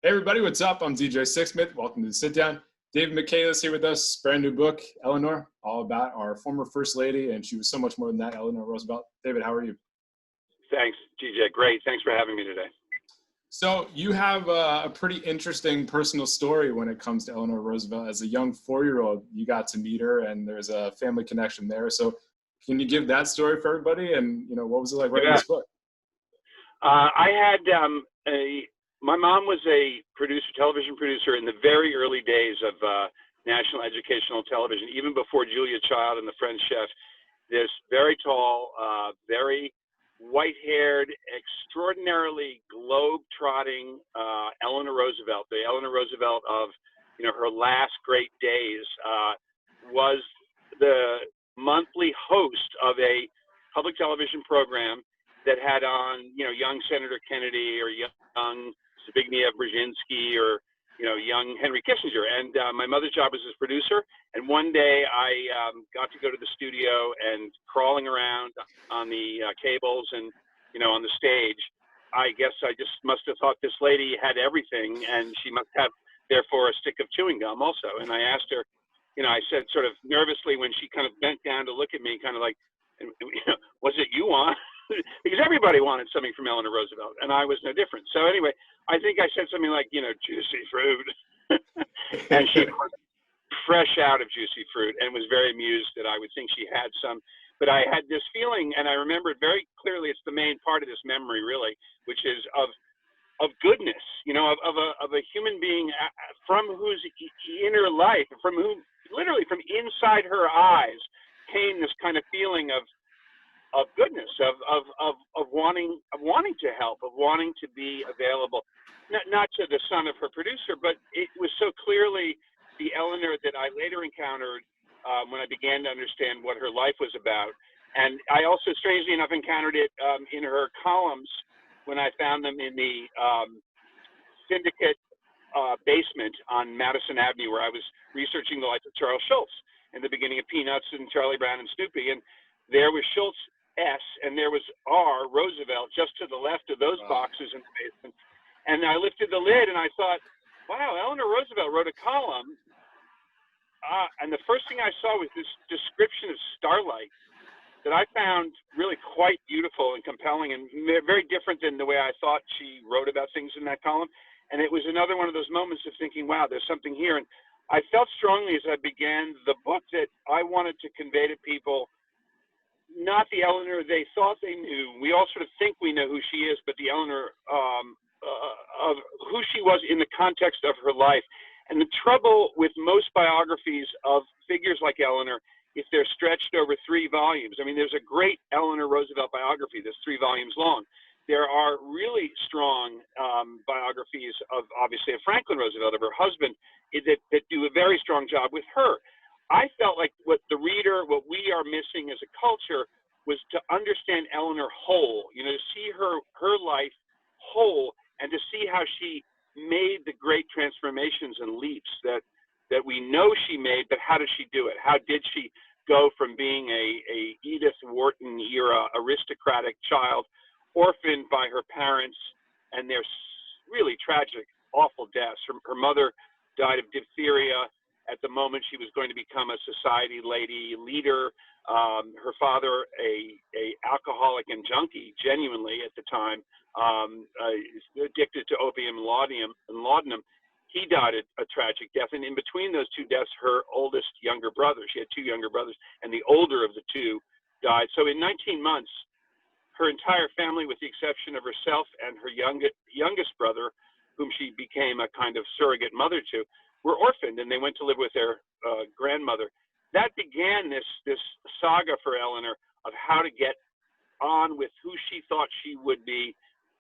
Hey everybody, what's up? I'm DJ Sixsmith. Welcome to the Sit Down. David Michaelis here with us. Brand new book, Eleanor, all about our former First Lady, and she was so much more than that, Eleanor Roosevelt. David, how are you? Thanks, DJ. Great. Thanks for having me today. So you have a pretty interesting personal story when it comes to Eleanor Roosevelt. As a young 4-year-old, you got to meet her, and there's a family connection there. So can you give that story for everybody? And what was it like writing this book? My mom was a television producer in the very early days of national educational television, even before Julia Child and the French Chef. This very tall, very white-haired, extraordinarily globe-trotting Eleanor Roosevelt, the Eleanor Roosevelt of her last great days, was the monthly host of a public television program that had on young Senator Kennedy or young Zbigniew Brzezinski or young Henry Kissinger. And my mother's job was as producer. And one day I got to go to the studio, and crawling around on the cables and on the stage, I guess I just must have thought this lady had everything, and she must have therefore a stick of chewing gum also. And I asked her, I said sort of nervously when she kind of bent down to look at me, kind of like, was it you on? Because everybody wanted something from Eleanor Roosevelt, and I was no different. So anyway, I think I said something like, juicy fruit. And she was fresh out of juicy fruit and was very amused that I would think she had some. But I had this feeling, and I remember it very clearly. It's the main part of this memory, really, which is of goodness, of a human being from whose inner life, from whom, literally from inside her eyes, came this kind of feeling of goodness, of wanting to help, of wanting to be available, not to the son of her producer, but it was so clearly the Eleanor that I later encountered when I began to understand what her life was about. And I also, strangely enough, encountered it in her columns when I found them in the syndicate basement on Madison Avenue, where I was researching the life of Charles Schulz in the beginning of Peanuts and Charlie Brown and Snoopy. And there was Schulz S, and there was R, Roosevelt, just to the left of those boxes in the basement. And I lifted the lid, and I thought, wow, Eleanor Roosevelt wrote a column. And the first thing I saw was this description of starlight that I found really quite beautiful and compelling, and very different than the way I thought she wrote about things in that column. And it was another one of those moments of thinking, wow, there's something here. And I felt strongly as I began the book that I wanted to convey to people not the Eleanor they thought they knew. We all sort of think we know who she is, but the Eleanor of who she was in the context of her life. And the trouble with most biographies of figures like Eleanor, if they're stretched over 3 volumes, I mean, there's a great Eleanor Roosevelt biography that's 3 volumes long. There are really strong biographies of, obviously, of Franklin Roosevelt, of her husband, that do a very strong job with her. I felt like what we are missing as a culture was to understand Eleanor whole, to see her life whole, and to see how she made the great transformations and leaps that we know she made, but how did she do it? How did she go from being a Edith Wharton era aristocratic child, orphaned by her parents and their really tragic, awful deaths? Her mother died of diphtheria at the moment she was going to become a society lady leader. Her father, a alcoholic and junkie, genuinely at the time, addicted to opium and laudanum. He died a tragic death. And in between those 2 deaths, her oldest younger brother, she had 2 younger brothers, and the older of the 2 died. So in 19 months, her entire family, with the exception of herself and her youngest brother, whom she became a kind of surrogate mother to, were orphaned, and they went to live with their grandmother. That began this saga for Eleanor of how to get on with who she thought she would be,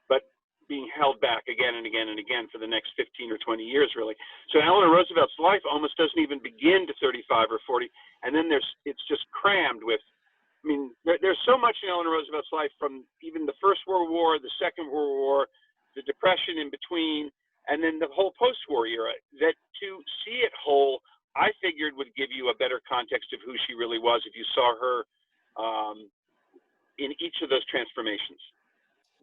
but being held back again and again and again for the next 15 or 20 years, really. So Eleanor Roosevelt's life almost doesn't even begin to 35 or 40, and then it's just crammed with, I mean, there's so much in Eleanor Roosevelt's life, from even the First World War, the Second World War, the Depression in between, and then the whole post-war era, that to see it whole, I figured would give you a better context of who she really was if you saw her in each of those transformations.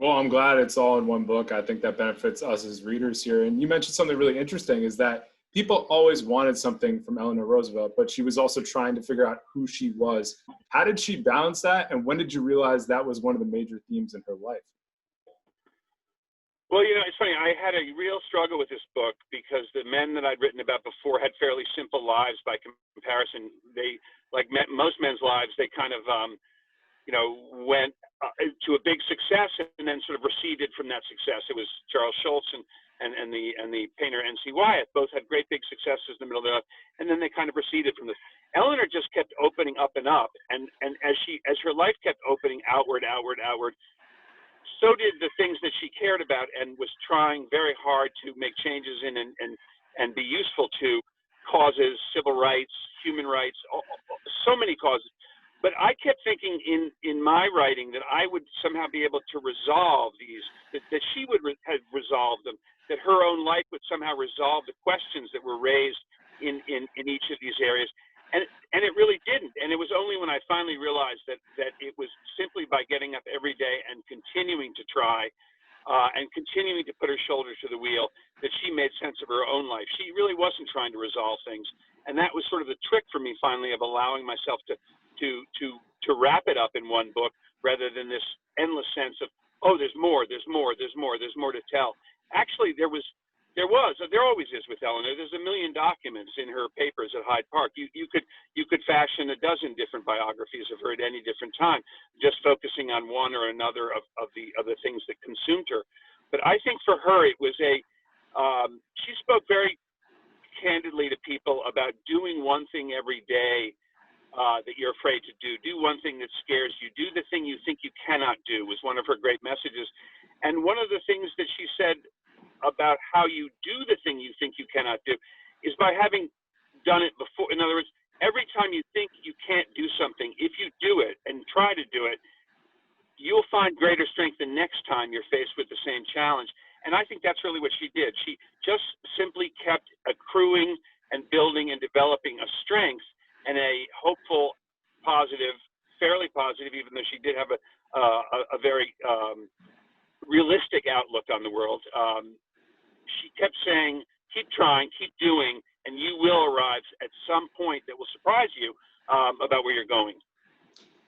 Well, I'm glad it's all in one book. I think that benefits us as readers here. And you mentioned something really interesting is that people always wanted something from Eleanor Roosevelt, but she was also trying to figure out who she was. How did she balance that? And when did you realize that was one of the major themes in her life? Well, you know, it's funny. I had a real struggle with this book because the men that I'd written about before had fairly simple lives by comparison. They, like most men's lives, they kind of, you know, went to a big success and then sort of receded from that success. It was Charles Schultz and the painter N.C. Wyeth. Both had great big successes in the middle of their life, and then they kind of receded from this. Eleanor just kept opening up and up, and as her life kept opening outward, so did the things that she cared about and was trying very hard to make changes in and be useful to causes, civil rights, human rights, so many causes. But I kept thinking in my writing that I would somehow be able to resolve these, that she would have resolved them, that her own life would somehow resolve the questions that were raised in each of these areas. And it really didn't. And it was only when I finally realized that it was simply by getting up every day and continuing to try and continuing to put her shoulder to the wheel that she made sense of her own life. She really wasn't trying to resolve things. And that was sort of the trick for me finally of allowing myself to wrap it up in one book rather than this endless sense of, oh, there's more to tell. Actually, there always is with Eleanor. There's a million documents in her papers at Hyde Park. You could fashion a dozen different biographies of her at any different time, just focusing on one or another of the things that consumed her. But I think for her, it was she spoke very candidly to people about doing one thing every day that you're afraid to do. Do one thing that scares you. Do the thing you think you cannot do was one of her great messages. And one of the things that she said about how you do the thing you think you cannot do is by having done it before. In other words, every time you think you can't do something, if you do it and try to do it, you'll find greater strength the next time you're faced with the same challenge. And I think that's really what she did. She just simply kept accruing and building and developing a strength and a hopeful, positive, fairly positive, even though she did have a very realistic outlook on the world. She kept saying, keep trying, keep doing, and you will arrive at some point that will surprise you about where you're going.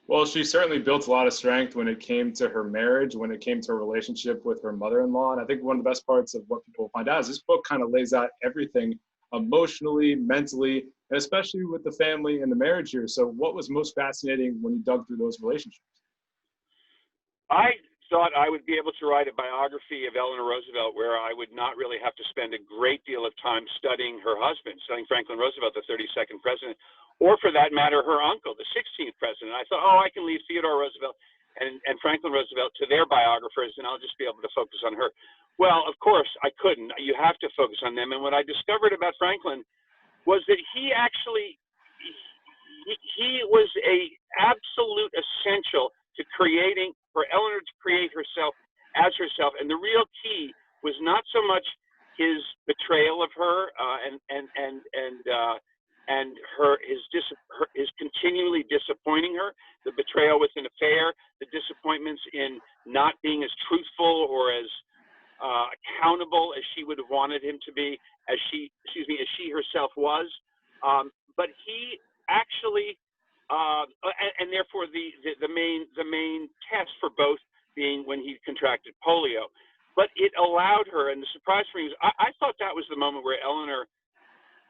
Well, she certainly built a lot of strength when it came to her marriage, when it came to her relationship with her mother-in-law. And I think one of the best parts of what people find out is this book kind of lays out everything emotionally, mentally, and especially with the family and the marriage here. So what was most fascinating when you dug through those relationships? I thought I would be able to write a biography of Eleanor Roosevelt where I would not really have to spend a great deal of time studying her husband, studying Franklin Roosevelt, the 32nd president, or for that matter, her uncle, the 16th president. I thought, oh, I can leave Theodore Roosevelt and Franklin Roosevelt to their biographers, and I'll just be able to focus on her. Well, of course, I couldn't. You have to focus on them. And what I discovered about Franklin was that he actually, he was a absolute essential to creating, for Eleanor to create herself as herself. And the real key was not so much his betrayal of her and his continually disappointing her, the betrayal with an affair, the disappointments in not being as truthful or as accountable as she would have wanted him to be, as she herself was. But he actually, and therefore the main test for both being when he contracted polio. But it allowed her, and the surprise for me was, I thought that was the moment where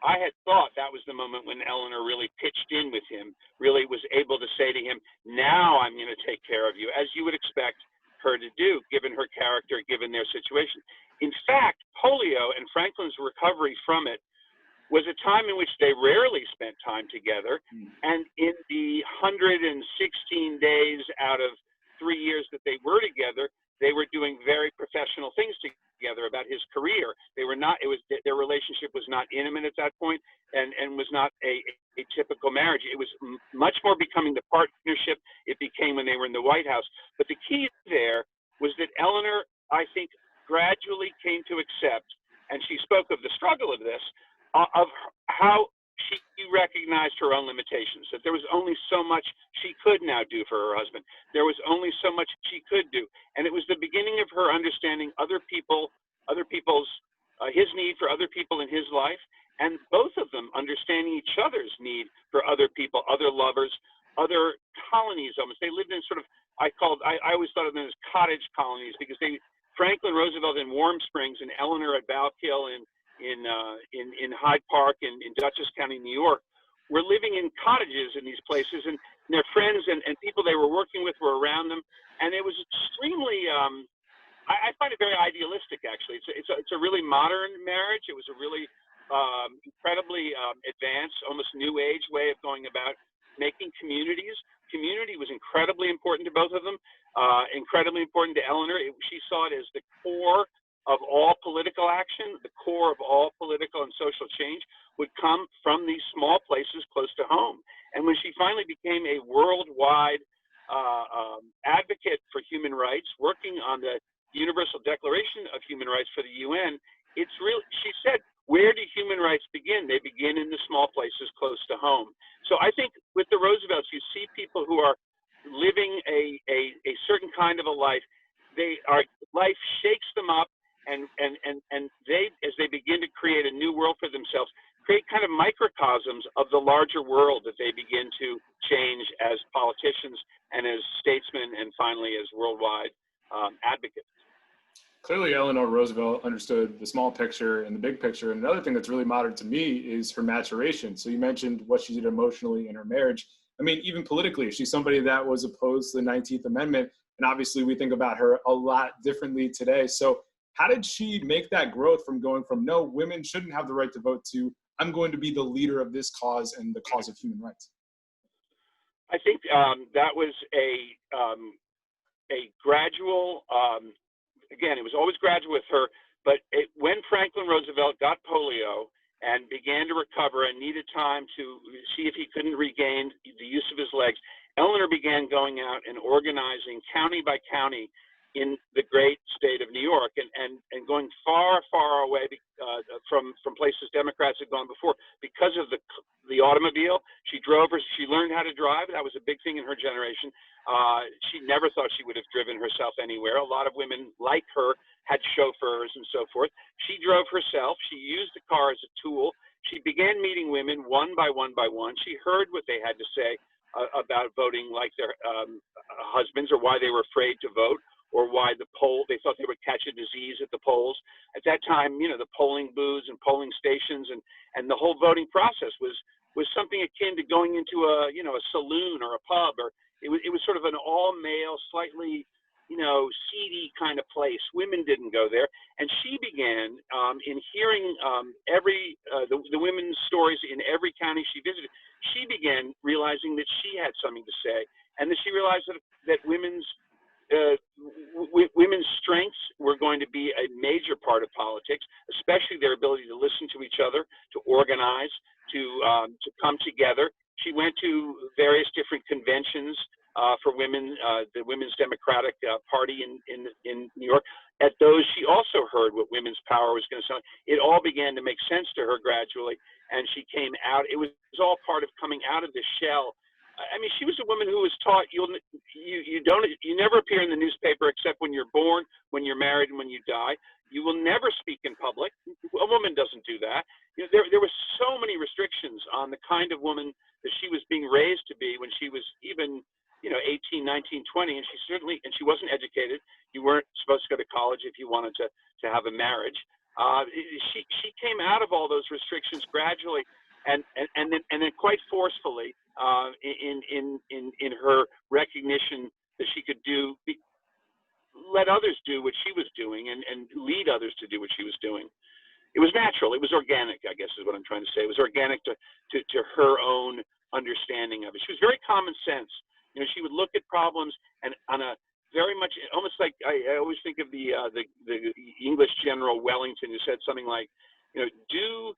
I had thought that was the moment when Eleanor really pitched in with him, really was able to say to him, now I'm going to take care of you, as you would expect her to do, given her character, given their situation. In fact, polio and Franklin's recovery from it was a time in which they rarely spent time together. And in the 116 days out of 3 years that they were together, they were doing very professional things together about his career. They were not, their relationship was not intimate at that point and was not a typical marriage. It was much more becoming the partnership it became when they were in the White House. But the key there was that Eleanor, I think, gradually came to accept, and she spoke of the struggle of this, of how she recognized recognized her own limitations, that there was only so much she could now do for her husband. There was only so much she could do. And it was the beginning of her understanding his need for other people in his life, and both of them understanding each other's need for other people, other lovers, other colonies almost. They lived in sort of, I always thought of them as cottage colonies, because Franklin Roosevelt in Warm Springs and Eleanor at Valkill in Hyde Park in Dutchess County, New York, were living in cottages in these places, and their friends and people they were working with were around them, and it was extremely. I find it very idealistic, actually. It's a really modern marriage. It was a really incredibly advanced, almost new age way of going about making communities. Community was incredibly important to both of them, incredibly important to Eleanor. She saw it as the core of all political action, the core of all political and social change would come from these small places close to home. And when she finally became a worldwide advocate for human rights, working on the Universal Declaration of Human Rights for the UN, she said, where do human rights begin? They begin in the small places close to home. So I think with the Roosevelts, you see people who are living a certain kind of a life. Life shakes them up, and they, as they begin to create a new world for themselves, create kind of microcosms of the larger world that they begin to change as politicians and as statesmen, and finally as worldwide advocates. Clearly, Eleanor Roosevelt understood the small picture and the big picture. And another thing that's really modern to me is her maturation. So you mentioned what she did emotionally in her marriage. I mean, even politically, she's somebody that was opposed to the 19th Amendment. And obviously, we think about her a lot differently today. So how did she make that growth from going from, no, women shouldn't have the right to vote, to, I'm going to be the leader of this cause and the cause of human rights? I think that was a gradual, again, it was always gradual with her, but when Franklin Roosevelt got polio and began to recover and needed time to see if he couldn't regain the use of his legs, Eleanor began going out and organizing county by county in the great state of New York, and going far, far away from places Democrats had gone before because of the automobile. She learned how to drive. That was a big thing in her generation. She never thought she would have driven herself anywhere. A lot of women like her had chauffeurs and so forth. She drove herself. She used the car as a tool. She began meeting women one by one by one. She heard what they had to say about voting like their husbands, or why they were afraid to vote, or why they thought they would catch a disease at the polls. At that time, the polling booths and polling stations and the whole voting process was something akin to going into a saloon or a pub, or it was sort of an all-male, slightly, seedy kind of place. Women didn't go there. And she began, in hearing the women's stories in every county she visited, she began realizing that she had something to say, and that she realized that women's strengths were going to be a major part of politics, especially their ability to listen to each other, to organize, to come together. She went to various different conventions for women, the Women's Democratic Party in New York. At those, she also heard what women's power was going to sound. It all began to make sense to her gradually, and she came out. It was all part of coming out of the shell. I mean, she was a woman who was taught you never appear in the newspaper except when you're born, when you're married, and when you die. You will never speak in public. A woman doesn't do that. There were so many restrictions on the kind of woman that she was being raised to be when she was even 18, 19, 20, and she wasn't educated. You weren't supposed to go to college if you wanted to have a marriage. She came out of all those restrictions gradually, and then quite forcefully, in her recognition that she could let others do what she was doing, and lead others to do what she was doing. It was natural. It was organic, I guess is what I'm trying to say. It was organic to her own understanding of it. She was very common sense. She would look at problems and on a very much, almost like I always think of the English General Wellington, who said something like, do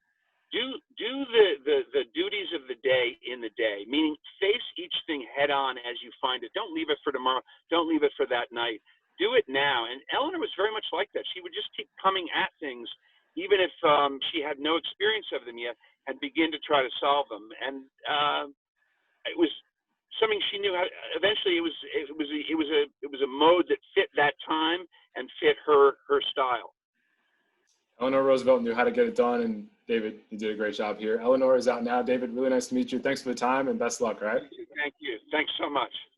the duties of the day in the day, meaning face each thing head on as you find it. Don't leave it for tomorrow. Don't leave it for that night. Do it now. And Eleanor was very much like that. She would just keep coming at things even if she had no experience of them yet, and begin to try to solve them. And it was something she knew how. Eventually, it was a mode that fit that time and fit her style. Eleanor Roosevelt knew how to get it done, and David, you did a great job here. Eleanor is out now. David, really nice to meet you. Thanks for the time, and best luck, all right? Thank you. Thanks so much.